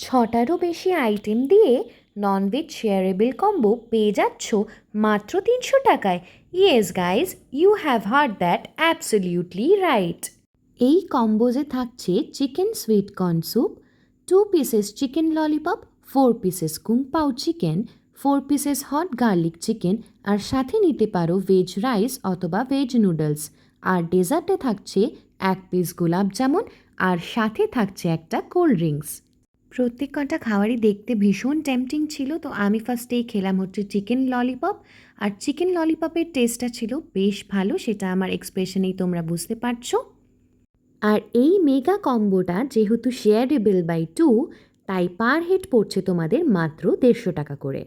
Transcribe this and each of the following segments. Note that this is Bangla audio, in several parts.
ছটারও বেশি আইটেম দিয়ে ননভেজ শেয়ারেবল কম্বো পেয়ে যাচ্ছ মাত্র 300 টাকায়। Yes guys, you have heard that absolutely right. এই কম্বোজে থাকছে chicken sweet corn soup, 2 pieces chicken lollipop, 4 pieces kung pao chicken, 4 pieces hot garlic chicken, আর সাথে নিতে পারো ভেজ রাইস অথবা ভেজ নুডলস। আর ডেজার্টে থাকছে 1 পিস গোলাপ জামুন, আর সাথে থাকছে একটা কোল্ড ড্রিঙ্কস। প্রত্যেক কটা খাবারই দেখতে ভীষণ টেম্পটিং ছিল, তো আমি ফার্স্টেই খেলাম হচ্ছে চিকেন ললিপপ। আর চিকেন ললিপপের টেস্টটা ছিল বেশ ভালো, সেটা আমার এক্সপ্রেশনেই তোমরা বুঝতে পারছো। আর এই মেগা কম্বোটা যেহেতু শেয়ারেবল বাই 2, তাই পার হেড পড়ছে তোমাদের মাত্র 150 টাকা করে।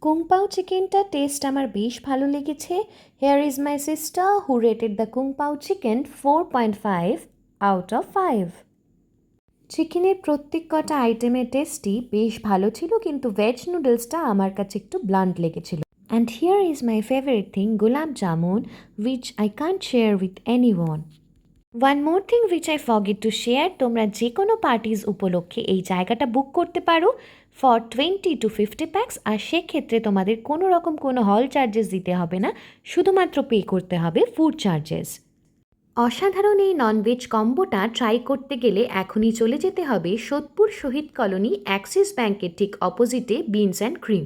কুংপাও চিকেনটা টেস্ট আমার বেশ ভালো লেগেছে। Here is my sister who rated the kung pao chicken 4.5 out of 5। চিকেনের প্রত্যেক কটা আইটেমের টেস্টই বেশ ভালো ছিল, কিন্তু ভেজ নুডলসটা আমার কাছে একটু ব্লান্ট লেগেছিল। And here is my favourite thing, gulab jamun, which I can't share with anyone. One more thing which I forget to share, তোমরা যে কোনো পার্টিজ উপলক্ষে এই জায়গাটা বুক করতে পারো ফর 20 to 50 প্যাক্স, আর সেক্ষেত্রে তোমাদের কোনো রকম কোনো হল চার্জেস দিতে হবে না, শুধুমাত্র পে করতে হবে ফুড চার্জেস। অসাধারণ এই ননভেজ কম্বোটা ট্রাই করতে গেলে এখনই চলে যেতে হবে সোদপুর শহীদ কলোনি অ্যাক্সিস ব্যাংকের ঠিক অপোজিটে বিনস অ্যান্ড ক্রিম।